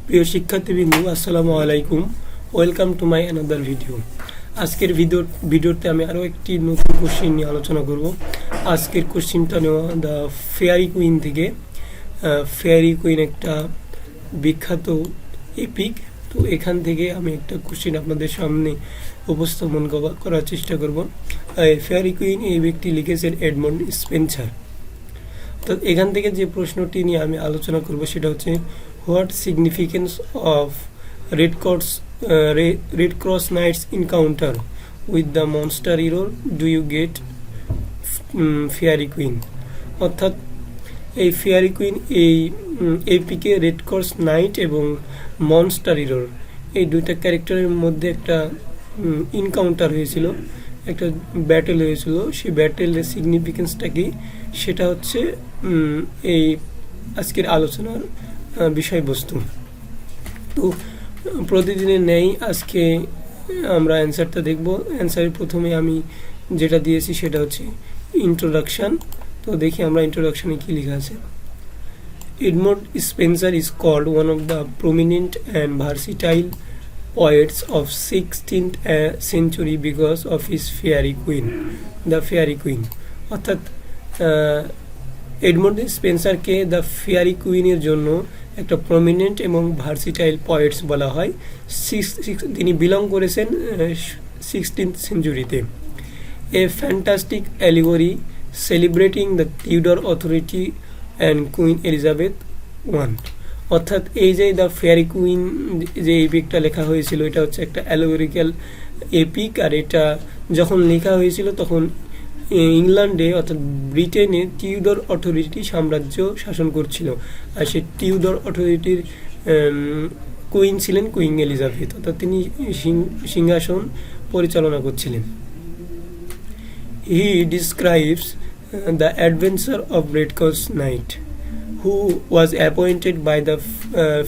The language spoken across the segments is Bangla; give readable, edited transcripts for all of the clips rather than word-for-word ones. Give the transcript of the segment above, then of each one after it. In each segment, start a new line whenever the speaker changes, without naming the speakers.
প্রিয় শিক্ষার্থীবৃন্দ, আসসালামু আলাইকুম। Welcome to my another video. আজকের ভিডিওতে আমি আরও একটি নতুন কোশ্চিন নিয়ে আলোচনা করব। আজকের কোশ্চিনটা নেওয়া দ্য ফেয়ারি কুইন থেকে। ফেয়ারি কুইন একটা বিখ্যাত এপিক। তো এখান থেকে আমি একটা কোশ্চিন আপনাদের সামনে উপস্থাপন করার চেষ্টা করব। ফেয়ারি কুইন এই ব্যক্তি লিখেছেন এডমন্ড স্পেন্সার। তো এখান থেকে যে প্রশ্নটি নিয়ে আমি আলোচনা করব সেটা হচ্ছে, what significance of red Cross Knight's encounter with the monster Error do you get Faerie Queene. অর্থাৎ এই ফেয়ারি কুইন এই এপিকে রেড ক্রস নাইট এবং মনস্টার ইরোর এই দুইটা ক্যারেক্টারের মধ্যে একটা এনকাউন্টার হয়েছিল, একটা ব্যাটেল হয়েছিল। সেই ব্যাটেলের সিগনিফিকেন্সটা কি, সেটা হচ্ছে এই আজকের আলোচনার বিষয়বস্তু। তো প্রতিদিনের নেই আজকে আমরা অ্যান্সারটা দেখব। অ্যান্সারের প্রথমে আমি যেটা দিয়েছি সেটা হচ্ছে ইন্ট্রোডাকশান। তো দেখি আমরা ইন্ট্রোডাকশানে কী লেখা আছে। Edmund Spencer is called one of the prominent and versatile poets of 16th century because of his fairy queen, the fairy queen। অর্থাৎ এডমন্ড স্পেন্সারকে দ্য ফেয়ারি কুইনের জন্য একটা প্রমিনেন্ট এবং ভার্সিটাইল পয়েটস বলা হয়। তিনি বিলং করেছেন 16th সেঞ্চুরিতে। A fantastic allegory celebrating the Tudor authority and queen Elizabeth one. অর্থাৎ এই যে দ্য ফেয়ারি কুইন যে এপিকটা লেখা হয়েছিল, এটা হচ্ছে একটা অ্যালিগরিক্যাল এপিক। আর এটা যখন লেখা হয়েছিল তখন ইংল্যান্ডে অর্থাৎ ব্রিটেনে টিউডর অথরিটি সাম্রাজ্য শাসন করছিল। আর সেই টিউডর অথরিটির কুইন ছিলেন কুইন এলিজাবেথ, অর্থাৎ তিনি সিংহাসন পরিচালনা করছিলেন। He describes the adventure of red cross knight who was appointed by the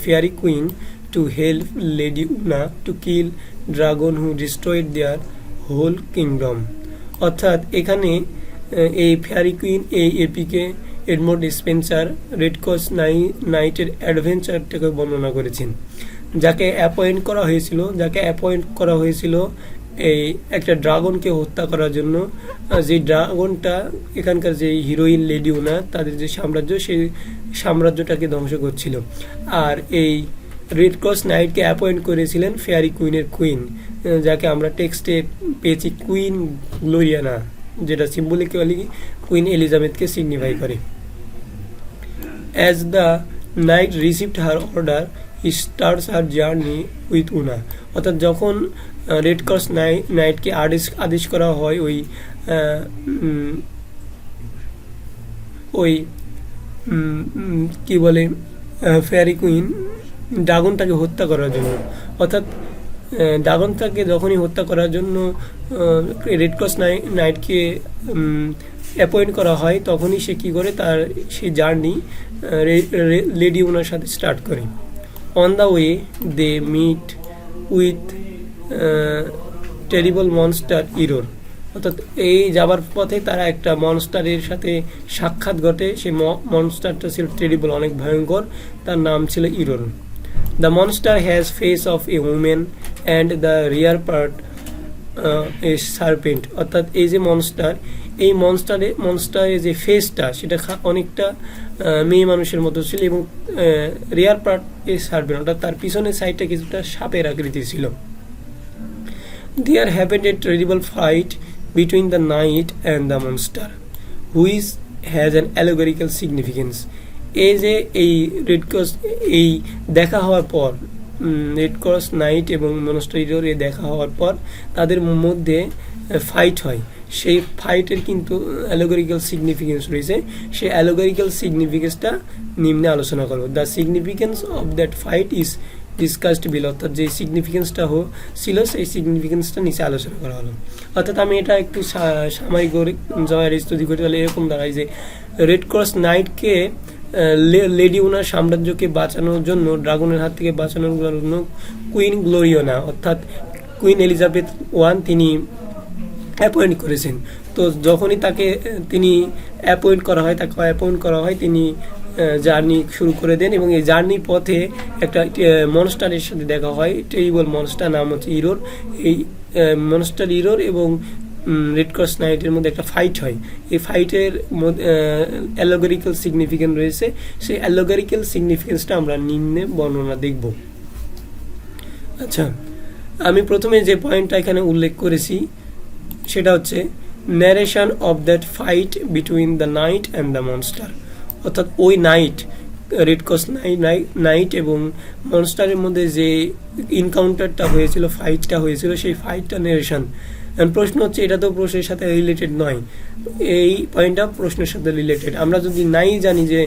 fairy queen to help Lady Una to kill dragon who destroyed their whole kingdom। অর্থাৎ এখানে এই ফেয়ারি কুইন এই এপিকে এডমন্ড স্পেন্সার রেড ক্রস নাইটের অ্যাডভেঞ্চারটাকে বর্ণনা করেছেন, যাকে অ্যাপয়েন্ট করা হয়েছিল এই একটা ড্রাগনকে হত্যা করার জন্য। যে ড্রাগনটা এখানকার যে হিরোইন লেডি উনা তাদের যে সাম্রাজ্য, সেই সাম্রাজ্যটাকে ধ্বংস করছিল। আর এই রেড ক্রস নাইটকে অ্যাপয়েন্ট করেছিলেন ফেয়ারি কুইনের কুইন, যাকে আমরা টেক্সটে পেয়েছি কুইন গ্লোরিয়ানা, যেটা সিম্বলিক্যালি কুইন এলিজাবেথকে সিগনিফাই করে। As the knight received her order he starts her journey with Una. অর্থাৎ যখন রেড ক্রস নাইটকে আদেশ করা হয় ওই কি বলে ফেয়ারি কুইন ড্রাগনটাকে হত্যা করার জন্য। অর্থাৎ ড্রাগনটাকে যখনই হত্যা করার জন্য রেড ক্রস নাইটকে অ্যাপয়েন্ট করা হয়, তখনই সে কী করে, তার সেই জার্নি লেডি ওনার সাথে স্টার্ট করে। On the way they meet with terrible monster Error. অর্থাৎ এই যাবার পথে তারা একটা মনস্টারের সাথে সাক্ষাৎ ঘটে। সেই মনস্টারটা ছিল টেরিবল, অনেক ভয়ঙ্কর। তার নাম ছিল error. The monster has face of A women and the rear part A serpent. অর্থাৎ এই যে এই মনস্টারের যে ফেসটা সেটা অনেকটা মেয়ে মানুষের মতো ছিল, এবং রিয়ার পার্ট এ সার্পেন্ট, অর্থাৎ তার পিছনের সাইডটা কিছুটা সাপের আকৃতির ছিল। There happened a terrible fight between the knight and the monster, which has an allegorical significance। এই যে এই রেড ক্রস এই দেখা হওয়ার পর, রেড ক্রস নাইট এবং মনস্টার ইরোর দেখা হওয়ার পর তাদের মধ্যে ফাইট হয়। সেই ফাইটের কিন্তু অ্যালগরিক্যাল সিগনিফিকেন্স রয়েছে। সেই অ্যালগরিক্যাল সিগনিফিকেন্সটা নিম্নে আলোচনা করব। The significance of that fight is discussed below. অর্থাৎ যে সিগনিফিকেন্সটা ছিল সেই সিগনিফিকেন্সটা নিচে আলোচনা করা হলো। অর্থাৎ আমি এটা একটু সাময়িক যদি ঘটে তাহলে এরকম দাঁড়ায় যে রেড ক্রস নাইটকে লেডি ওনার সাম্রাজ্যকে বাঁচানোর জন্য, ড্রাগনের হাত থেকে বাঁচানোর জন্য কুইন গ্লোরিয়ানা অর্থাৎ কুইন এলিজাবেথ ওয়ান তিনি অ্যাপয়েন্ট করেছেন। তো যখনই তিনি অ্যাপয়েন্ট করা হয় তিনি জার্নি শুরু করে দেন এবং এই জার্নির পথে একটা মনস্টারের সাথে দেখা হয়, টেরিবল মনস্টার, নাম হচ্ছে ইরোর। এই মনস্টার ইরোর এবং রেড ক্রস নাইটের মধ্যে একটা ফাইট হয়। এই ফাইটের মধ্যে অ্যালগরিক্যাল সিগনিফিকেন্স রয়েছে, সেই অ্যালগরিক্যাল সিগনিফিকেন্সটা আমরা নিম্নে বর্ণনা দেখব। আচ্ছা, আমি প্রথমে যে পয়েন্টটা এখানে উল্লেখ করেছি সেটা হচ্ছে narration of that fight between the knight and the monster, অর্থাৎ ওই নাইট, রেড ক্রস নাইট এবং মনস্টারের মধ্যে যে ইনকাউন্টারটা হয়েছিল, ফাইটটা হয়েছিল, সেই ফাইটটা ন্যারেশন। প্রশ্ন হচ্ছে এটা তো প্রশ্নের সাথে রিলেটেড নয়, এই পয়েন্টটা প্রশ্নের সাথে রিলেটেড। আমরা যদি নাই জানি যে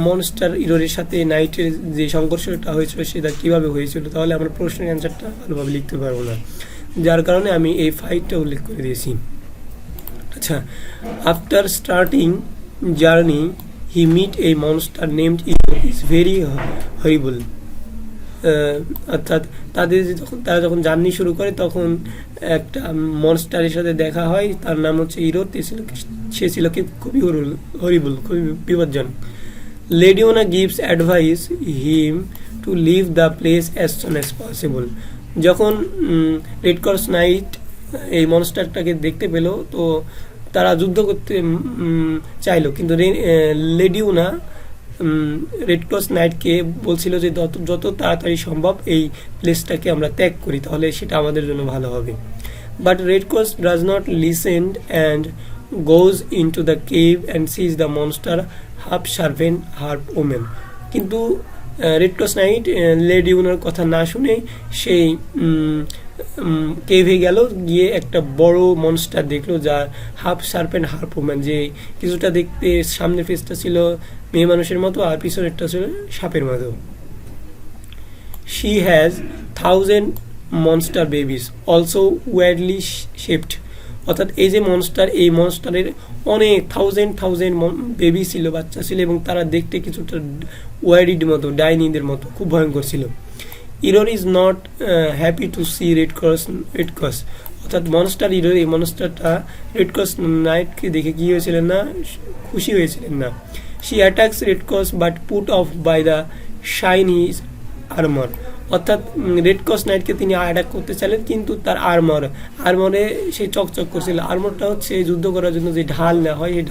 মনস্টার ইরোরের সাথে নাইটের যে সংঘর্ষটা হয়েছিল সেটা কিভাবে হয়েছিল, তাহলে আমরা প্রশ্নের অ্যান্সারটা ভালোভাবে লিখতে পারবো না, যার কারণে আমি এই ফাইটটা উল্লেখ করে দিয়েছি। আচ্ছা, after starting journey he meet a monster named is very horrible. অর্থাৎ তারা যখন জার্নি শুরু করে তখন একটা মনস্টারের সাথে দেখা হয়, তার নাম হচ্ছে ইরো। সে ছিল খুবই হরিবল, খুবই বিপজ্জনক। Lady Una gives advice him to leave the place as soon as possible. যখন রেড ক্রস নাইট এই মনস্টারটাকে দেখতে পেল, তো তারা যুদ্ধ করতে চাইলো, কিন্তু লেডিওনা রেড ক্রস নাইটকে বলছিল যে যত তাড়াতাড়ি সম্ভব এই প্লেসটাকে আমরা ত্যাগ করি, তাহলে সেটা আমাদের জন্য ভালো হবে। But Red Cross does not listen and goes into the cave and sees the monster half serpent half women. কিন্তু রেড ক্রস নাইট লেডিওনার কথা না শুনে সেই কেভে গেল, গিয়ে একটা বড় মনস্টার দেখলো যার হাফ সার্পেন্ট হাফ ওম্যান, যে কিছুটা দেখতে সামনের ফেসটা ছিল মেয়ে মানুষের মতো আর পিছনেরটা ছিল সাপের মতো। She has 1000 monster babies also widely shaped. অর্থাৎ এই যে মনস্টার, এই মনস্টারের অনেক থাউজেন্ড বেবি ছিল, বাচ্চা ছিল, এবং তারা দেখতে কিছুটা ওয়াইডির মতো, ডাইনিদের মতো, খুব ভয়ঙ্কর ছিল। Error is not happy to see Red Cross. অর্থাৎ মনস্টার ইরোর, এই মনস্টারটা রেড ক্রস নাইটকে দেখে কি হয়েছিলেন না, খুশি হয়েছিলেন না। She attacks Red Cross but put off by the shine his armour. অর্থাৎ রেড ক্রস নাইটকে তিনি অ্যাটাক করতে চাইলেন, কিন্তু তার আর্মরে সে চকচক করছিল। আর্মরটা হচ্ছে যুদ্ধ করার জন্য যে ঢাল নেওয়া হয়, এই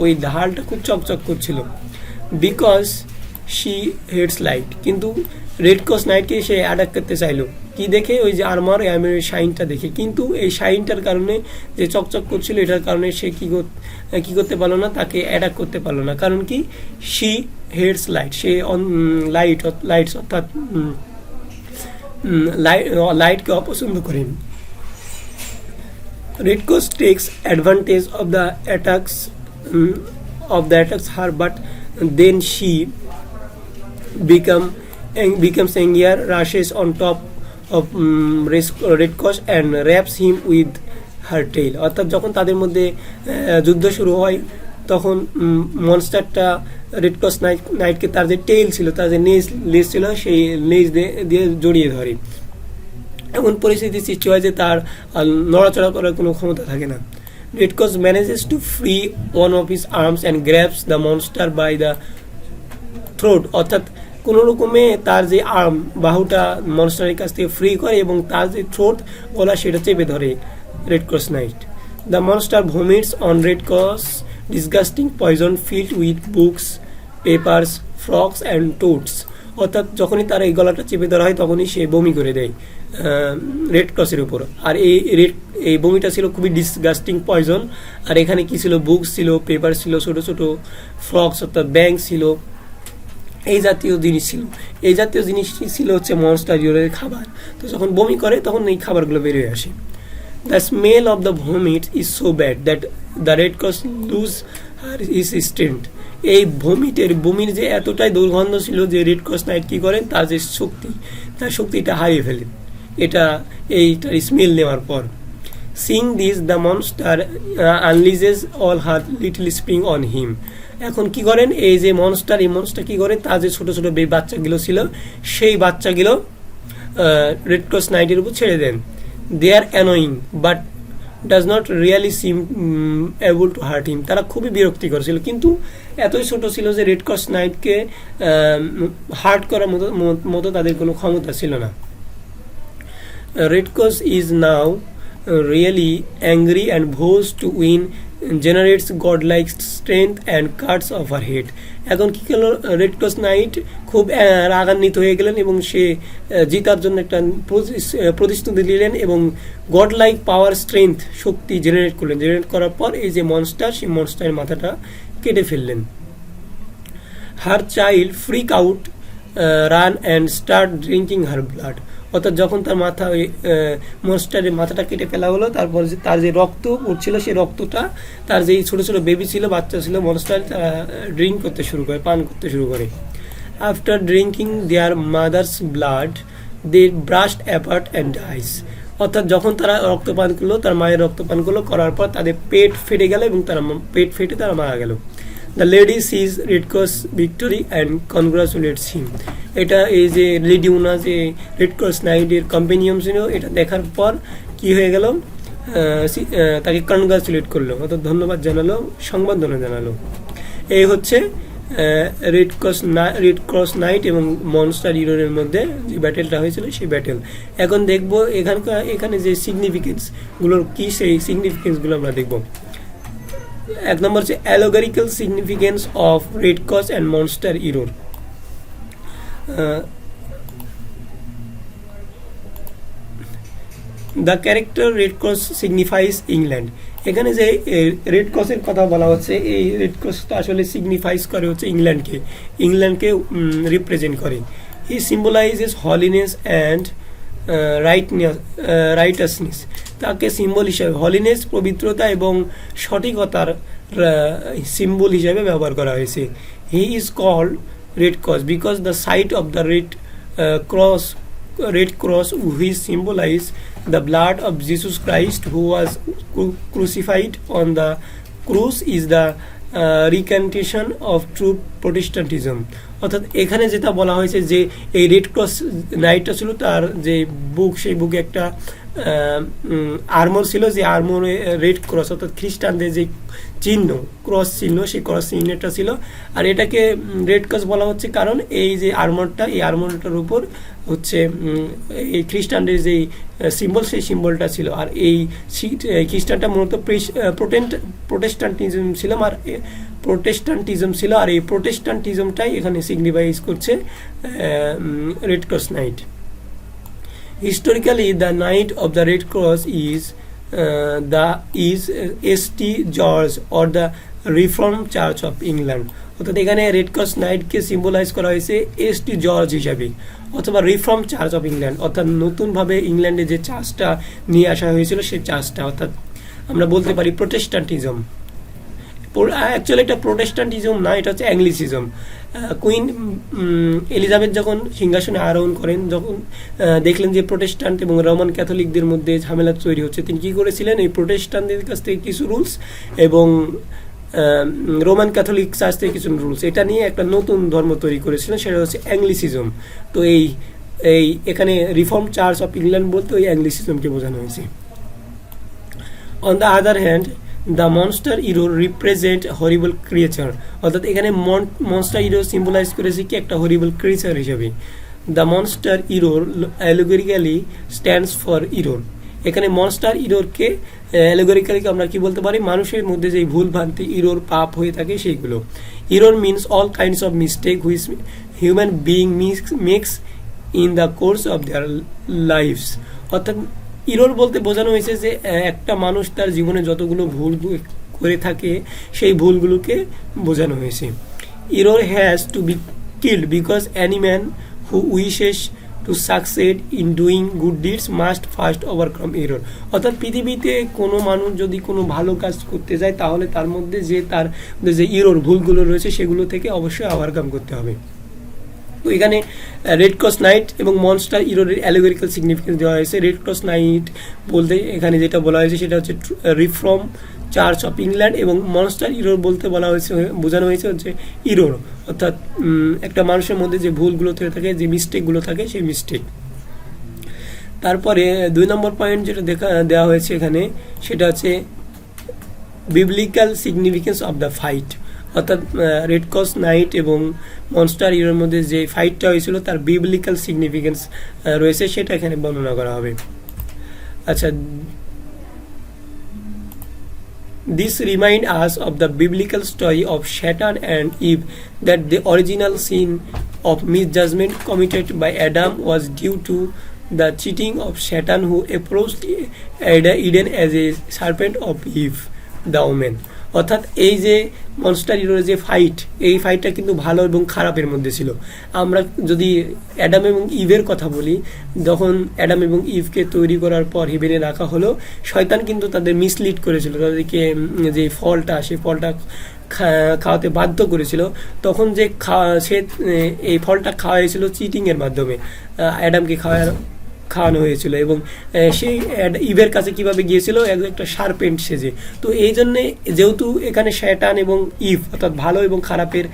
ওই ঢালটা খুব চকচক করছিল। বিকজ শি হেডস লাইট, কিন্তু রেড ক্রস নাইটকে সে অ্যাটাক করতে চাইলো কি দেখে, ওই যে আর্মারের শাইনটা দেখে, কিন্তু এই শাইনটার কারণে যে চকচক করছিল এটার কারণে সে কি করতে পারলো না, তাকে অ্যাটাক করতে পারলো না। কারণ কি, শি হেডস লাইট, সে লাইটস অর্থাৎ লাইটকে অপছন্দ করেন। Red cross takes advantage of the attacks her, but then she becomes angrier, rushes on top of red cross and wraps him with her tail. অর্থাৎ যখন তাদের মধ্যে যুদ্ধ শুরু হয়, তখন মনস্টারটা রেড ক্রস নাইটকে তার যে টেইল ছিল, তার যে লেজ ছিল, সেই লেজ দিয়ে জড়িয়ে ধরে। এমন পরিস্থিতি সৃষ্টি হয় যে তার নড়াচড়া করার কোনো ক্ষমতা থাকে না। Red cross manages to free one of his arms and grabs the monster by the throat. অর্থাৎ কোনো রকমে তার যে আর্ম, বাহুটা মনস্টারের কাছ থেকে ফ্রি করে এবং তার যে থ্রোট, গলা, সেটা চেপে ধরে red cross knight. The monster vomits on red cross disgusting poison filled with books, papers, frogs and toads. অর্থাৎ যখনই তার এই গলাটা চেপে ধরা হয় তখনই সে বমি করে দেয় রেড ক্রসের উপর। আর এই বমিটা ছিল খুবই ডিসগাস্টিং পয়জন। আর এখানে কি ছিল, বুকস ছিল, পেপার ছিল, ছোট ছোট ফ্রকস অর্থাৎ ব্যাং ছিল, এই জাতীয় জিনিস ছিল। এই জাতীয় জিনিসটি ছিল হচ্ছে মনস্টার ইরোরের খাবার। তো যখন বমি করে তখন এই খাবারগুলো বেরিয়ে আসে। The smell of the vomit is so bad that the red cross lose her is strength. এই বমির যে এতটাই দুর্গন্ধ ছিল যে রেড ক্রস নাইট কি করেন, তার যে তার শক্তিটা হারিয়ে ফেলেন এইটার স্মেল নেওয়ার পর। Seeing this the monster unleashes all her little spring on him. এখন কি করেন, এই যে মনস্টার কি করেন, তার যে ছোট ছোট বাচ্চাগুলো ছিল, সেই বাচ্চাগুলো রেড ক্রস নাইটের উপর ছেড়ে দেন। They are annoying but does not really seem able to hurt him. তারা খুবই বিরক্তিকর ছিল, কিন্তু এতই ছোট ছিল যে রেড ক্রস নাইটকে হার্ট করার মতো তাদের কোনো ক্ষমতা ছিল না। Red cross is now really angry and vows to win, generates godlike strength and cuts off her head. এখন কি হলো, রেড ক্রস নাইট খুব রাগান্বিত হয়ে গেলেন এবং সে জিতার জন্য একটা প্রতিশ্রুতি দিলেন এবং গড লাইক পাওয়ার স্ট্রেংথ শক্তি জেনারেট করলেন। জেনারেট করার পর এই যে মনস্টার, সেই মনস্টারের মাথাটা কেটে ফেললেন। Her child freak out, run and start drinking her blood. অর্থাৎ যখন তার মাথা ওই মনস্টারের মাথাটা কেটে ফেলা হলো, তারপর তার যে রক্ত উঠছিল সেই রক্তটা তার যেই ছোটো ছোটো বেবি ছিল, বাচ্চা ছিল, মনস্টার ড্রিঙ্ক করতে শুরু করে, পান করতে শুরু করে। After drinking their mothers blood they burst apart and dies. অর্থাৎ যখন তারা রক্তপান করলো, তার মায়ের রক্তপান করলো, করার পর তাদের পেট ফেটে গেল এবং তারা পেট ফেটে তারা মারা গেল। The lady sees red cross victory and congratulates him. এটা এই যে লেডিউনা যে রেড ক্রস নাইটের কম্পেনিয়ন ছিল, এটা দেখার পর কি হয়ে গেল, তাকে কনগ্রাচুলেট করলো, অর্থাৎ ধন্যবাদ জানালো, সংবর্ধনা জানালো। এই হচ্ছে রেড ক্রস নাইট এবং মনস্টার হিরোর মধ্যে যে ব্যাটেলটা হয়েছিল সেই ব্যাটেল। এখন দেখবো এখানে যে সিগনিফিকেন্সগুলোর কি, সেই সিগনিফিকেন্সগুলো আমরা দেখবো। এক নম্বর হচ্ছে allegorical significance of red cross and monster হিরোর। The character red cross signifies England. এখানে যে রেড ক্রসের কথা বলা হচ্ছে, এই রেড ক্রসটা আসলে সিগনিফাইজ করে হচ্ছে ইংল্যান্ডকে রিপ্রেজেন্ট করে। হি সিম্বলাইজেস হলিনেস অ্যান্ড রাইটাসনেস। তাকে সিম্বল হিসাবে হলিনেস, পবিত্রতা এবং সঠিকতার সিম্বল হিসাবে ব্যবহার করা হয়েছে। He is called red cross because the sight of the red cross which symbolize the blood of Jesus Christ who was crucified on the cross is the recantation of true Protestantism. অর্থাৎ এখানে যেটা বলা হয়েছে যে এই রেড ক্রস নাইটটা ছিল, তার যে বুক, সেই বুকে একটা আর্মর ছিল, যে আর্মরে রেড ক্রস অর্থাৎ খ্রিস্টানদের যে চিহ্ন, ক্রস চিহ্ন, সেই ক্রস চিহ্নটা ছিল। আর এটাকে রেড ক্রস বলা হচ্ছে কারণ এই যে আর্মরটা, এই আর্মরটার উপর হচ্ছে এই খ্রিস্টানদের যেই সিম্বল, সেই সিম্বলটা ছিল। আর এই খ্রিস্টানটা মূলত প্রোটেস্ট্যান্টিজম ছিল, আর এই প্রোটেস্ট্যান্টিজমটাই এখানে সিগনিফাইজ করছে red cross night. Historically, the Knight of the Red Cross is St. George or the Reformed Church of England. অর্থাৎ এখানে রেড ক্রস নাইটকে সিম্বলাইজ করা হয়েছে ST জর্জ হিসাবে, অথবা রিফর্ম চার্চ অফ ইংল্যান্ড, অর্থাৎ নতুনভাবে ইংল্যান্ডে যে চার্চটা নিয়ে আসা হয়েছিল সেই চার্চটা, অর্থাৎ আমরা বলতে পারি প্রোটেস্ট্যান্টিজম। অ্যাকচুয়ালি এটা প্রোটেস্ট্যান্টিজম না, এটা হচ্ছে অ্যাংলিসিজম। কুইন এলিজাবেথ যখন সিংহাসনে আরোহণ করেন, যখন দেখলেন যে প্রোটেস্ট্যান্ট এবং রোমান ক্যাথলিকদের মধ্যে ঝামেলা তৈরি হচ্ছে, তিনি কী করেছিলেন, এই প্রোটেস্ট্যান্টদের কাছ থেকে কিছু রুলস এবং রোমান ক্যাথলিক চার্চ থেকে কিছু রুলস, এটা নিয়ে একটা নতুন ধর্ম তৈরি করেছিলেন, সেটা হচ্ছে অ্যাংলিসিজম। তো এই এখানে রিফর্ম চার্চ অফ ইংল্যান্ড বলতে ওই অ্যাংলিসিজমকে বোঝানো হয়েছে। On the other hand, the monster hero represent horrible creature. অর্থাৎ এখানে মনস্টার হিরো সিম্বলাইজ করেছে কি একটা হরিবল ক্রিয়েচার হিসাবে। The monster hero allegorically stands for error. এখানে মনস্টার ইরোরকে অ্যালোগরিক্যালি আমরা কি বলতে পারি, মানুষের মধ্যে যে ভুল ভ্রান্তি, ইরোর পাপ হয়ে থাকে সেইগুলো। Error means all kinds of mistake which human being makes in the course of their lives. অর্থাৎ ইরোর বলতে বোঝানো হয়েছে যে একটা মানুষ তার জীবনে যতগুলো ভুল করে থাকে সেই ভুলগুলোকে বোঝানো হয়েছে। Error has to be killed because any man who wishes to succeed in doing good deeds must first overcome error. অর্থাৎ পৃথিবীতে কোনো মানুষ যদি কোনো ভালো কাজ করতে যায়, তাহলে তার মধ্যে তার যে ইরোর ভুলগুলো রয়েছে সেগুলো থেকে অবশ্যই ওভারকাম করতে হবে। তো এখানে রেড ক্রস নাইট এবং মনস্টার হিরোর অ্যালোগরিক্যাল সিগনিফিকেন্স দেওয়া হয়েছে। রেড ক্রস নাইট বলতে এখানে যেটা বলা হয়েছে সেটা হচ্ছে রিফর্ম চার্চ অফ ইংল্যান্ড, এবং মনস্টার হিরোর বলতে বলা হয়েছে, বোঝানো হয়েছে হচ্ছে হিরোর, অর্থাৎ একটা মানুষের মধ্যে যে ভুলগুলো থাকে, যে মিস্টেকগুলো থাকে, সেই মিস্টেক। তারপরে 2 নম্বর পয়েন্ট যেটা দেওয়া হয়েছে এখানে, সেটা হচ্ছে biblical significance of the fight, অর্থাৎ রেড ক্রস নাইট এবং মনস্টার ইরোর মধ্যে যে ফাইটটা হয়েছিল তার বিবলিক্যাল সিগনিফিকেন্স রয়েছে, সেটা এখানে বর্ণনা করা হবে। আচ্ছা, this remind us of the biblical story of Satan and Eve, that the original sin of misjudgment committed by Adam was due to the cheating of Satan, who approached Eden as a serpent of Eve, the woman. অর্থাৎ এই যে মনস্টার ইরোর যে ফাইট, এই ফাইটটা কিন্তু ভালো এবং খারাপের মধ্যে ছিল। আমরা যদি অ্যাডাম এবং ইভের কথা বলি, যখন অ্যাডাম এবং ইভকে তৈরি করার পর হেভেনে রাখা হলো, শয়তান কিন্তু তাদের মিসলিড করেছিল, তাদেরকে যে ফলটা, সেই ফলটা খাওয়াতে বাধ্য করেছিল। তখন যে সে এই ফলটা খাওয়া হয়েছিল চিটিংয়ের মাধ্যমে, অ্যাডামকে খাওয়ানো হয়েছিল, এবং সেই ইভের কাছে কিভাবে গিয়েছিল, একটা শার্পেন্ট সেজে। তো এই জন্যে যেহেতু এখানে শয়তান এবং ইভ অর্থাৎ ভালো এবং খারাপের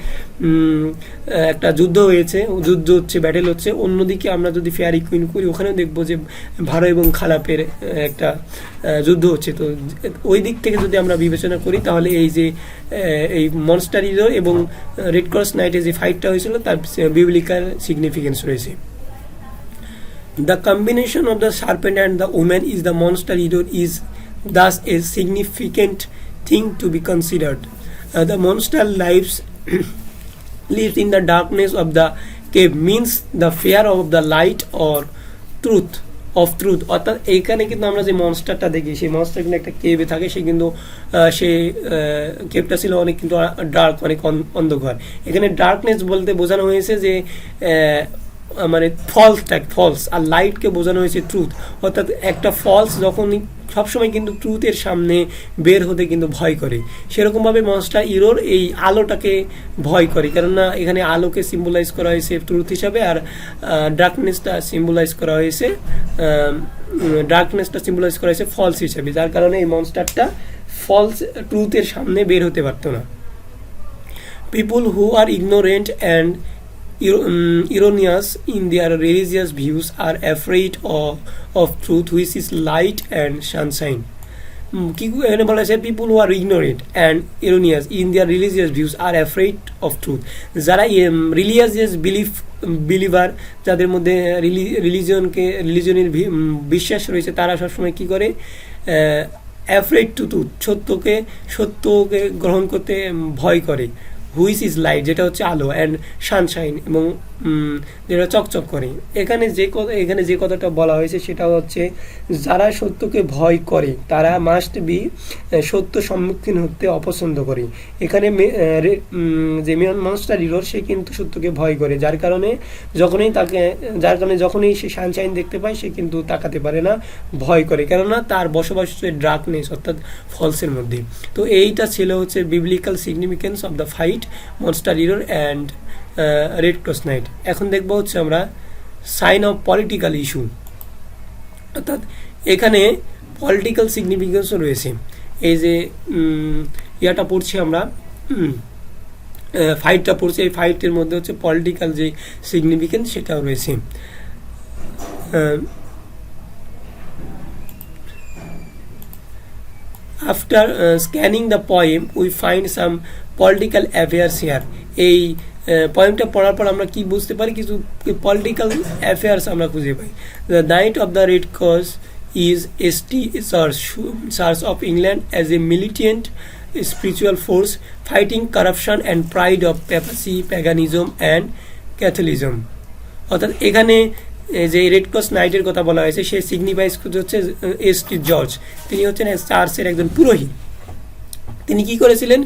একটা যুদ্ধ হয়েছে, ব্যাটেল হচ্ছে। অন্যদিকে আমরা যদি ফেয়ারি কুইন করি, ওখানেও দেখবো যে ভালো এবং খারাপের একটা যুদ্ধ হচ্ছে। তো ওই দিক থেকে যদি আমরা বিবেচনা করি, তাহলে এই যে এই মনস্টার ইরো এবং রেড ক্রস নাইটে যে ফাইটটা হয়েছিল তার বিবলিক্যাল সিগনিফিকেন্স রয়েছে। The combination of the serpent and the woman is the monster eater is thus a significant thing to be considered. The monster lives in the darkness of the cave, means the fear of the light or truth. অর্থাৎ এইখানে কিন্তু আমরা যে মনস্টারটা দেখি, সেই মনস্টার কিন্তু একটা কেভে থাকে। সে কিন্তু সে কেভটা ছিল অনেক কিন্তু ডার্ক, অনেক অন্ধকার। এখানে ডার্কনেস বলতে বোঝানো হয়েছে যে মানে ফলস, আর লাইটকে বোঝানো হয়েছে ট্রুথ। অর্থাৎ একটা ফলস যখন সবসময় কিন্তু ট্রুথের সামনে বের হতে কিন্তু ভয় করে, সেরকমভাবে মনস্টার ইরোর এই আলোটাকে ভয় করে, কেননা এখানে আলোকে সিম্বলাইজ করা হয়েছে ট্রুথ হিসাবে, আর ডার্কনেসটা সিম্বলাইজ করা হয়েছে ফলস হিসাবে, যার কারণে এই মনস্টারটা ফলস ট্রুথের সামনে বের হতে পারতো না। People who are ignorant and erroneous in their religious views are afraid of truth, which is light and sunshine. কি এখানে বলা আছে, people who are ignorant and erroneous in their religious views are afraid of truth. যারা রিলিজিয়াস বিলিভার, যাদের মধ্যে রিলিজনের বিশ্বাস রয়েছে, তারা সবসময় কি করে, অ্যাফ্রেড টু ট্রুথ, সত্যকে গ্রহণ করতে ভয় করে। হুইচ ইজ লাইট, যেটা হচ্ছে আলো, অ্যান্ড সানশাইন, এবং যেটা চকচক করে। এখানে যে কথাটা বলা হয়েছে সেটা হচ্ছে, যারা সত্যকে ভয় করে তারা মাস্ট বি সত্য সম্মুখীন হতে অপছন্দ করে। এখানে যে মনস্টার ইরোর, সে কিন্তু সত্যকে ভয় করে, যার কারণে যখনই সে সানশাইন দেখতে পায়, সে কিন্তু তাকাতে পারে না, ভয় করে, কেননা তার বসবাস হচ্ছে ডার্কনেস অর্থাৎ ফলসের মধ্যে। তো এইটা ছিল হচ্ছে biblical significance of the fight monster error and red cross night. এখন দেখবো হচ্ছে আমরা সাইন অফ পলিটিক্যাল ইস্যু, অর্থাৎ এখানে পলিটিক্যাল সিগনিফিকেন্সও রয়েছে। এই যে ইয়াটা পড়ছি আমরা, ফাইটটা পড়ছি, এই ফাইটের মধ্যে হচ্ছে পলিটিক্যাল যে সিগনিফিকেন্স সেটাও রয়েছে। After scanning the poem, we find some political affairs here. এই পয়েমটা পড়ার পর আমরা কি বুঝতে পারি, কিছু পলিটিক্যাল অ্যাফেয়ার্স আমরা খুঁজে পাই। The knight of the red cross is ST church of England as a militant spiritual force fighting corruption and pride of papacy, paganism and Catholicism. অর্থাৎ এখানে যে রেড ক্রস নাইটের কথা বলা হয়েছে, সে সিগনিফাইজ হচ্ছে এসটি জর্জ। তিনি হচ্ছেন চার্চের একজন পুরোহিত। তিনি কি করেছিলেন,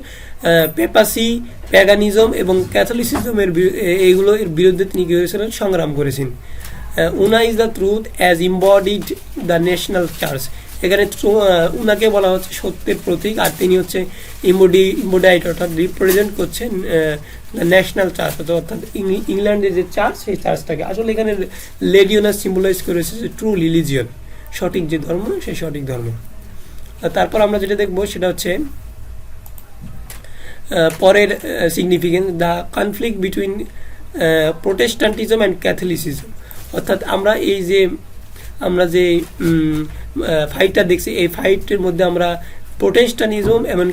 পেপাসি, প্যাগানিজম এবং ক্যাথলিসিজমের এইগুলোর বিরুদ্ধে তিনি কি করেছিলেন, সংগ্রাম করেছেন। Una is the truth as embodied the national church. এখানে উনাকে বলা হচ্ছে সত্যের প্রতীক, আর তিনি হচ্ছে ইম্বোডাইড অর্থাৎ রিপ্রেজেন্ট করছেন দ্য ন্যাশনাল চার্চ, অর্থাৎ ইংল্যান্ডের যে চার্চ, সেই চার্চটাকে। আসলে এখানে লেডিওনাস সিম্বলাইজ করেছে যে ট্রু রিলিজিয়ন, সঠিক যে ধর্ম, সেই সঠিক ধর্ম। তারপর আমরা যেটা দেখবো সেটা হচ্ছে পরের significance, the conflict between Protestantism and Catholicism. অর্থাৎ আমরা এই যে আমরা যে ফাইটটা দেখছি, এই ফাইটের মধ্যে আমরা প্রোটেস্টানিজম এবং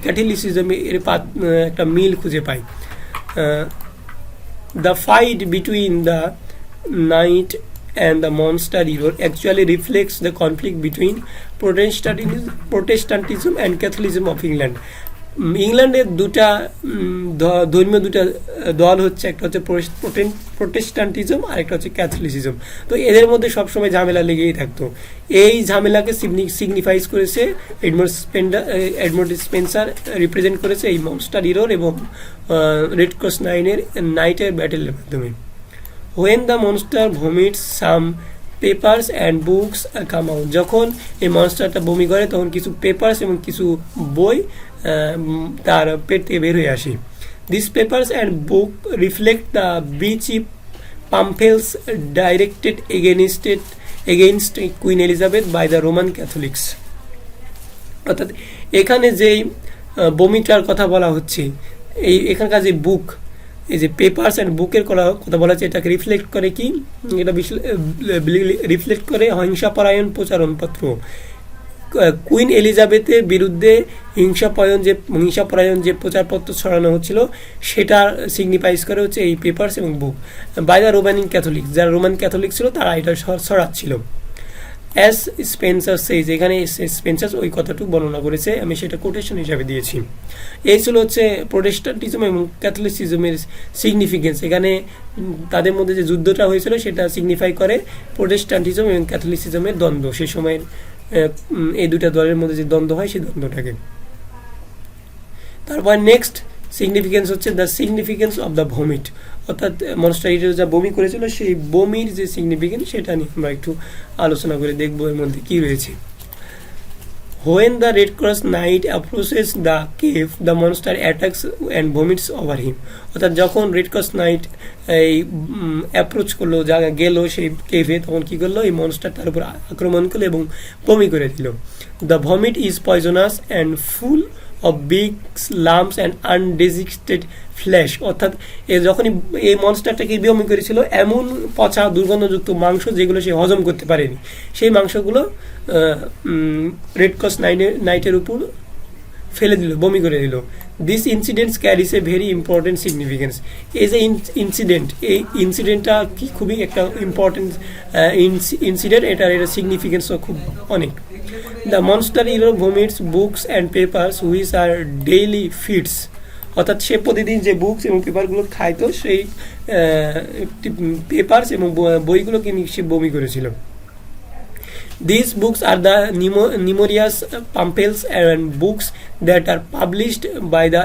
ক্যাথলিসিজম এর একটা মিল খুঁজে পাই। The fight between the knight and the monster hero actually reflects the conflict between Protestantism and Catholicism of England. ইংল্যান্ডের দুটা ধর্মীয় দুটা দল হচ্ছে, একটা হচ্ছে প্রোটেস্ট্যান্টিজম আর একটা হচ্ছে ক্যাথলিসিজম। তো এদের মধ্যে সবসময় ঝামেলা লেগেই থাকতো। এই ঝামেলাকে সিগনিফাইজ করেছে এডমন্ড স্পেন্সার রিপ্রেজেন্ট করেছে এই মনস্টার হিরোর এবং রেড ক্রস নাইটের ব্যাটেলের মাধ্যমে। When the monster vomits some papers and books come out, যখন এই মনস্টারটা বমি করে তখন কিছু পেপার্স এবং কিছু বই তার পেট থেকে বের হয়ে আসে। This papers and book reflect the বিচি pamphlets directed against queen Elizabeth by the Roman Catholics. অর্থাৎ এখানে যেই বমিটার কথা বলা হচ্ছে, এখানকার যে বুক, এই যে পেপার্স অ্যান্ড বুকের কথা বলা হচ্ছে, এটাকে রিফ্লেক্ট করে কি, এটা রিফ্লেক্ট করে হিংসাপরায়ণ প্রচারণপত্র। কুইন এলিজাবেথের বিরুদ্ধে হিংসাপরায়ণ যে প্রচারপত্র ছড়ানো হচ্ছিল সেটা সিগনিফাইজ করে হচ্ছে এই পেপার্স এবং book by the Roman Catholic. যারা রোমান ক্যাথলিক ছিল তারা এটা ছড়াচ্ছিল। অ্যাজ স্পেন্সার সেইজ, এখানে স্পেন্সার ওই কথাটুকু বর্ণনা করেছে, আমি সেটা কোটেশন হিসাবে দিয়েছি। এই ছিল হচ্ছে প্রোটেস্ট্যান্টিজম এবং ক্যাথলিসিজমের সিগনিফিকেন্স। এখানে তাদের মধ্যে যে যুদ্ধটা হয়েছিল সেটা সিগনিফাই করে প্রোটেস্ট্যান্টিজম এবং ক্যাথলিসিজমের দ্বন্দ্ব, সেই সময়ের এই দুটা দলের মধ্যে যে দ্বন্দ্ব হয় সেই দ্বন্দ্বটাকে। তারপর নেক্সট সিগনিফিকেন্স হচ্ছে the significance of the vomit, অর্থাৎ মনস্টার হিরো যা বমি করেছিল সেই বমির যে সিগনিফিকেন্স সেটা নিয়ে আমরা একটু আলোচনা করে দেখবো এর মধ্যে কি রয়েছে। When the Red Cross Knight approaches the cave, the monster attacks and vomits over him. অর্থাৎ যখন রেড ক্রস নাইট এই অ্যাপ্রোচ করলো, গেল সেই কেভে, তখন কি করলো, এই মনস্টার তার উপর আক্রমণ করলো এবং বমি করে দিল। The vomit is poisonous and full of big lumps and undigested flesh. অর্থাৎ যখনই এই মনস্টারটাকে বমি করেছিল, এমন পচা দুর্গন্ধযুক্ত মাংস যেগুলো সে হজম করতে পারেনি, সেই মাংসগুলো রেড ক্রস নাইটের উপর ফেলে দিল, বমি করে দিল। This incidents ক্যারিস a very important significance. এই যে ইনসিডেন্ট, এই ইনসিডেন্টটা কি খুবই একটা ইম্পর্টেন্ট ইনসিডেন্ট, এটার সিগনিফিকেন্সও খুব অনেক। The monster hero vomits books and papers which are daily feeds, অর্থাৎ সে প্রতিদিন যে বুকস এবং পেপারগুলো খাইতো সেই পেপার্স এবং বইগুলোকে সে বমি করেছিল। These books are the numerous pamphlets and books that are published by the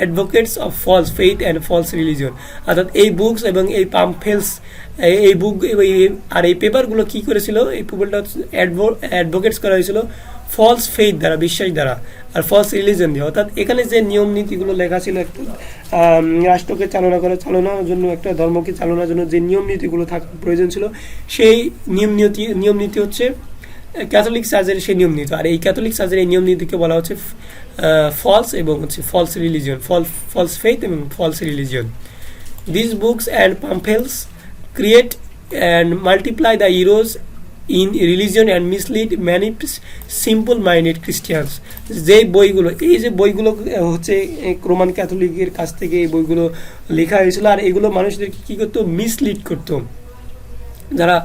advocates of false faith and false religion. অর্থাৎ এই বুকস এবং এই পাম্পলেটস, এই বুক আর এই পেপারগুলো কি করেছিল, এই পেপারটা অ্যাডভোকেটস করা হয়েছিল ফলস ফেইথ দ্বারা, বিশ্বাস দ্বারা, আর ফলস রিলিজন দিয়ে। অর্থাৎ এখানে যে নিয়ম নীতিগুলো লেখা ছিল, একটা রাষ্ট্রকে চালনার জন্য, একটা ধর্মকে চালনার জন্য যে নিয়ম নীতিগুলো থাকা প্রয়োজন ছিল, সেই নিয়ম নীতি হচ্ছে ক্যাথলিক চার্চের সেই নিয়ম নীতি। আর এই ক্যাথলিক চার্চের এই নিয়ম নীতিকে বলা হচ্ছে ফলস এবং হচ্ছে ফলস রিলিজিয়ন, ফলস ফেইথ এবং false religion. This books and pamphlets create and multiply the heroes in religion and mislead many simple minded Christians. এই যে বইগুলো হচ্ছে রোমান ক্যাথলিকের কাছ থেকে এই বইগুলো লেখা হয়েছিল, আর এগুলো মানুষদেরকে কী করতো, মিসলিড করতো। যারা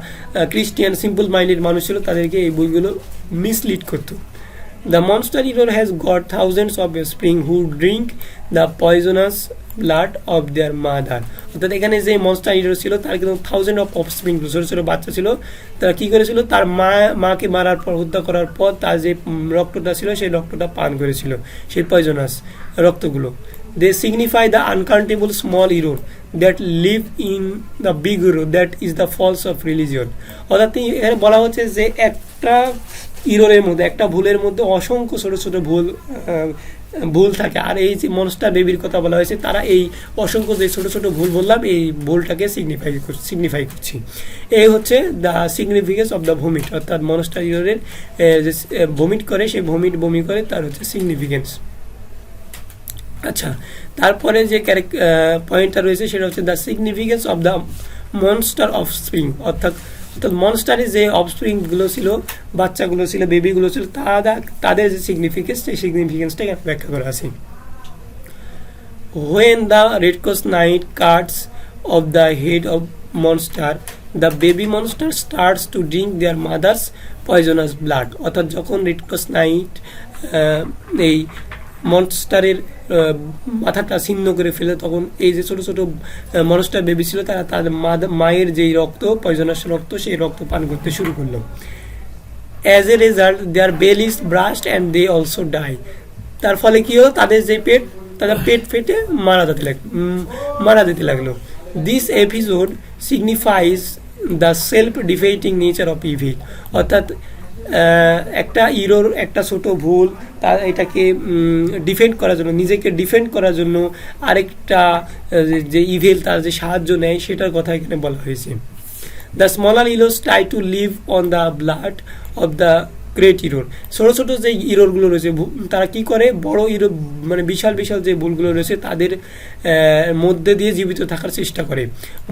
ক্রিস্টিয়ান সিম্পল মাইন্ডেড মানুষ ছিল তাদেরকে এই বইগুলো মিসলিড করতো। The monster hero has got thousands of spring who drink the poisonous blood of their mother. অর্থাৎ এখানে যে মনস্টার হিরো ছিল তার কিন্তু থাউজেন্ড অফ স্প্রিং, ছোটো ছোটো বাচ্চা ছিল, তারা কী করেছিল, তার মাকে মারার পর, হত্যা করার পর তার যে রক্তটা ছিল সেই রক্তটা পান করেছিল, সেই poisonous রক্তগুলো। They signify the uncountable small hero that live in the big hero that is the false of religion. অর্থাৎ এখানে বলা হচ্ছে যে একটা হিরোর মধ্যে, একটা ভুলের মধ্যে অসংখ্য ছোট ছোট ভুল থাকে। আর এই যে মনস্টার বেবির কথা বলা হয়েছে, তারা এই অসংখ্য যে ছোট ছোট ভুল বললাম, এই ভুলটাকে সিগনিফাই করছি। এই হচ্ছে the significance of the vomit, অর্থাৎ মনস্টার হিরোর যে ভমিট করে, সেই বমি করে, তার হচ্ছে সিগনিফিকেন্স। আচ্ছা, তারপরে যে পয়েন্টটা রয়েছে সেটা হচ্ছে the significance of the monster of spring, অর্থাৎ অর্থাৎ মনস্টারের যে অফস্প্রিংগুলো ছিল, বাচ্চাগুলো ছিল, বেবিগুলো ছিল, তাদের যে সিগনিফিকেন্স, সেই সিগনিফিকেন্সটা ব্যাখ্যা করা আছে। When the Red Cross Knight cuts off the head of monster, the baby monster starts to drink their mother's poisonous blood. অর্থাৎ যখন রেড ক্রস নাইট এই মনস্টারের মাথাটা ছিন্ন করে ফেলে, তখন এই যে ছোট ছোট মনস্টার বেবি ছিল, তারা তাদের মায়ের যেই রক্ত, পয়জনাস রক্ত, সেই রক্ত পান করতে শুরু করলো। As a result their bellies burst and they also die. তার ফলে কি হলো, তাদের যে পেট, তাদের পেট ফেটে মারা যেতে লাগলো। This episode signifies the self defeating nature of evil. অর্থাৎ একটা ইরোর একটা ছোট ভুল, তার এটাকে ডিফেন্ড করার জন্য, নিজেকে ডিফেন্ড করার জন্য আরেকটা যে ইভিল তার যে সাহায্য নেয়, সেটার কথা এখানে বলা হয়েছে। The smaller errors try to live on the blood of the great error. ছোটো ছোটো যে ইরোরগুলো রয়েছে, তারা কি করে, বড় ইরো মানে বিশাল বিশাল যে ভুলগুলো রয়েছে তাদের মধ্যে দিয়ে জীবিত থাকার চেষ্টা করে।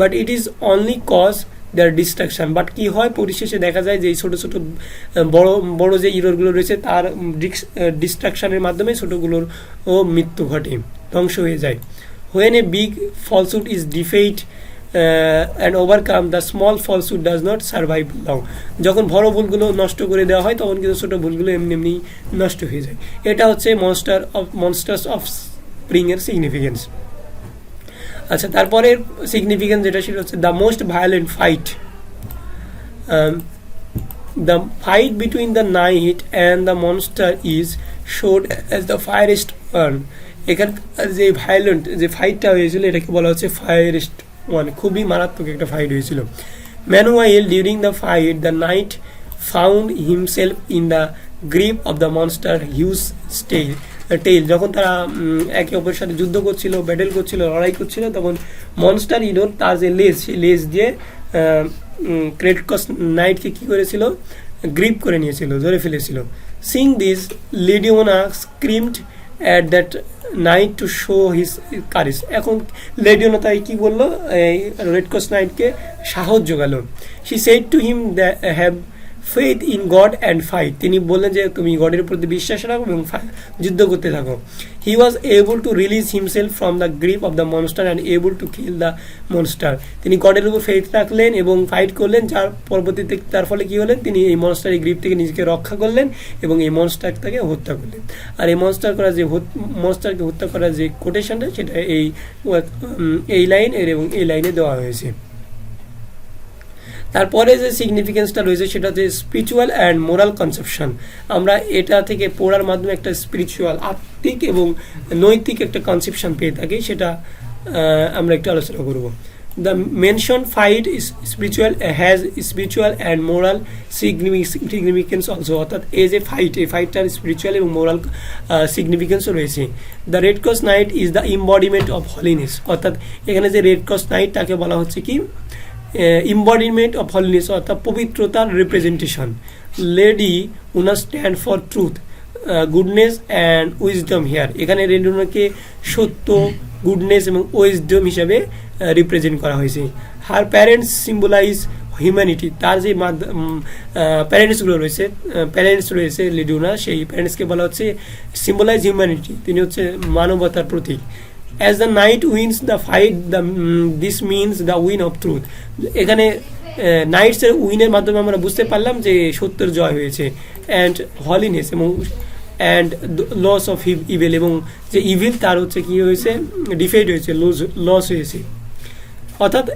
But it is only cause their destruction. But কি হয়, পরিশেষে দেখা যায় যে এই ছোটো ছোটো বড় বড় যে ইরোরগুলো রয়েছে তার ডিস্ট্রাকশনের মাধ্যমে ছোটোগুলোর মৃত্যু ঘটে, ধ্বংস হয়ে যায়। When a big falsehood is defeat and overcome, the small falsehood does not survive long. যখন বড় ভুলগুলো নষ্ট করে দেওয়া হয়, তখন কিন্তু ছোট ভুলগুলো এমনি এমনি নষ্ট হয়ে যায়। এটা হচ্ছে মনস্টার্স অফ স্প্রিং এর সিগনিফিকেন্স। আচ্ছা, তারপরে সিগনিফিকেন্স যেটা সেটা হচ্ছে the most violent fight. The fight between the knight and the monster is shown as the fiercest one. এখানকার যে ভায়োলেন্ট যে ফাইটটা হয়েছিল, এটাকে বলা হচ্ছে ফায়ারেস্ট ওয়ান। খুবই মারাত্মক একটা ফাইট হয়েছিল। Meanwhile during the fight the knight found himself in the grip of the monster huge tail. যখন তারা একে অপরের সাথে যুদ্ধ করছিল, ব্যাটেল করছিল, লড়াই করছিল, তখন মনস্টার ইরোর তার যে লেজ, সেই লেজ দিয়ে রেড ক্রস নাইটকে কী করেছিল, গ্রিপ করে নিয়েছিল, ধরে ফেলেছিল। Seeing this lady Una screamed at that knight to show his courage. এখন লেডিওনা তাই কি বললো, রেড ক্রস নাইটকে সাহস জোগালো। She said to him have faith in God and fight. তিনি বললেন যে তুমি গডের প্রতি বিশ্বাস রাখো এবং যুদ্ধ করতে থাকো। He was able to release himself from the grip of the monster and able to kill the monster. তিনি গডের উপর ফেথ রাখলেন এবং ফাইট করলেন, যার পরবর্তীতে তার ফলে কি হলেন, তিনি এই মনস্টারের গ্রিপ থেকে নিজেকে রক্ষা করলেন এবং এই মনস্টারটাকে হত্যা করলেন। আর এই মনস্টারকে হত্যা করার যে কোটেশনটা, সেটা এই লাইন এবং এই লাইনে দেওয়া হয়েছে। তারপরে যে সিগনিফিকেন্সটা রয়েছে সেটা হচ্ছে স্পিরিচুয়াল অ্যান্ড মোরাল কনসেপশন। আমরা এটা থেকে পড়ার মাধ্যমে একটা স্পিরিচুয়াল, আত্মিক এবং নৈতিক একটা কনসেপশন পেয়ে থাকি, সেটা আমরা একটু আলোচনা করব। The mention fight is spiritual, has spiritual and moral significance also. অর্থাৎ এই যে ফাইট, এই ফাইটটার স্পিরিচুয়াল এবং মোরাল সিগনিফিকেন্সও রয়েছে। The red cross knight is the embodiment of holiness. অর্থাৎ এখানে যে রেড ক্রস নাইট, তাকে বলা হচ্ছে কি ইম্বডিমেন্ট অফ হলিনেস, অর্থাৎ পবিত্রতার representation. Lady Una stand for truth, goodness and wisdom here. এখানে রেডুনাকে সত্য, গুডনেস এবং উইজডম হিসাবে রিপ্রেজেন্ট করা হয়েছে। Her parents symbolize humanity. তার যে প্যারেন্টস রয়েছে লেডুনা, সেই প্যারেন্টসকে বলা হচ্ছে সিম্বলাইজ হিউম্যানিটি, তিনি হচ্ছে মানবতার প্রতীক। As the night wins the fight, this means the win of truth. এখানে নাইটসের উইনের মাধ্যমে আমরা বুঝতে পারলাম যে সত্যের জয় হয়েছে। অ্যান্ড হলিনেস এবং অ্যান্ড লস অফ ইভিল, এবং যে ইভিল তার হচ্ছে কি হয়েছে, ডিফেট হয়েছে, লস হয়েছে। অর্থাৎ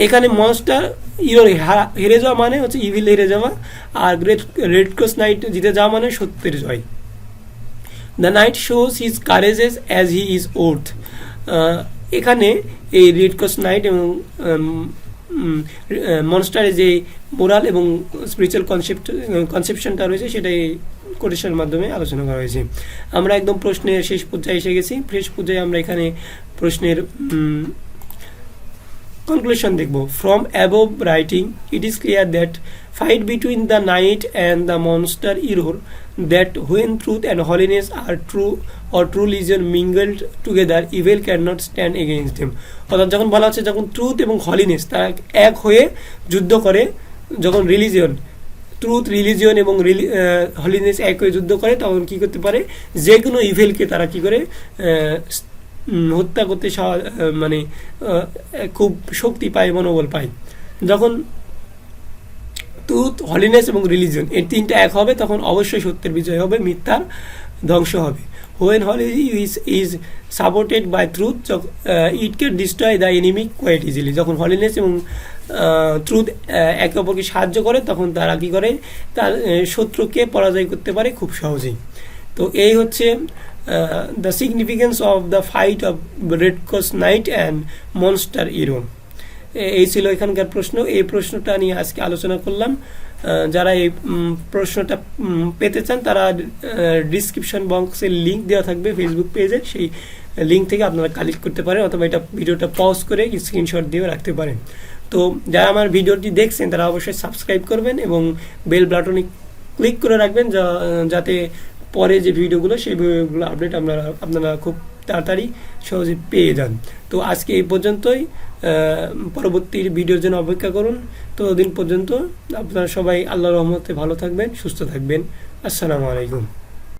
এখানে মনস্টার হেরে যাওয়া মানে হচ্ছে ইভিল হেরে যাওয়া, আর রেড ক্রস নাইট জিতে যাওয়া মানে সত্যের জয়। The knight shows his courages as he is worth. এখানে এই রেড ক্রস নাইট এবং মনস্টারের যে মোরাল এবং স্পিরিচুয়াল কনসেপশনটা রয়েছে, সেটা এই কোটেশনের মাধ্যমে আলোচনা করা হয়েছে। আমরা একদম প্রশ্নের শেষ পর্যায়ে এসে গেছি। শেষ পর্যায়ে আমরা এখানে প্রশ্নের conclusion দেখব। From above writing, it is clear that fight between the knight and the monster error, that when truth and holiness are true or true religion mingled together, evil cannot stand against them. অর্থাৎ যখন বলা হচ্ছে যখন ট্রুথ এবং হলিনেস তারা এক হয়ে যুদ্ধ করে, যখন রিলিজিয়ন, ট্রুথ, রিলিজিয়ন এবং হলিনেস একই যুদ্ধ করে, তখন কি করতে পারে, যে কোনো ইভেলকে তারা কি করে হত্যা করতে মানে খুব শক্তি পায়, মনোবল পায়। যখন ট্রুথ, হলিনেস এবং রিলিজিয়ন এই তিনটা এক হবে, তখন অবশ্যই সত্যের বিজয় হবে, মিথ্যার ধ্বংস হবে। When holiness is supported by truth, it can destroy the enemy quite easily. যখন হলিনেস এবং ট্রুথ একে অপরকে সাহায্য করে, তখন তারা কি করে, তার শত্রুকে পরাজয় করতে পারে খুব সহজেই। তো এই হচ্ছে the significance of the fight of red cross night and monster error. এই ছিল এখানকার প্রশ্ন। এই প্রশ্নটা নিয়ে আজকে আলোচনা করলাম। যারা এই প্রশ্নটা পেতে চান, তারা ডিসক্রিপশন বক্সে লিঙ্ক দেওয়া থাকবে ফেসবুক পেজে, সেই লিঙ্ক থেকে আপনারা কালেক্ট করতে পারেন, অথবা এটা ভিডিওটা পজ করে স্ক্রিনশট দিয়ে রাখতে পারেন। তো যারা আমার ভিডিওটি দেখছেন তারা অবশ্যই সাবস্ক্রাইব করবেন এবং বেল বাটনে ক্লিক করে রাখবেন, যাতে পরে যে ভিডিওগুলো, সেই ভিডিওগুলো আপডেট আপনারা খুব তাড়াতাড়ি সহজে পেয়ে যান। তো আজকে এই পর্যন্তই, পরবর্তী ভিডিওর জন্য অপেক্ষা করুন। ততদিন পর্যন্ত আপনারা সবাই আল্লাহর রহমতে ভালো থাকবেন, সুস্থ থাকবেন। আসসালামু আলাইকুম।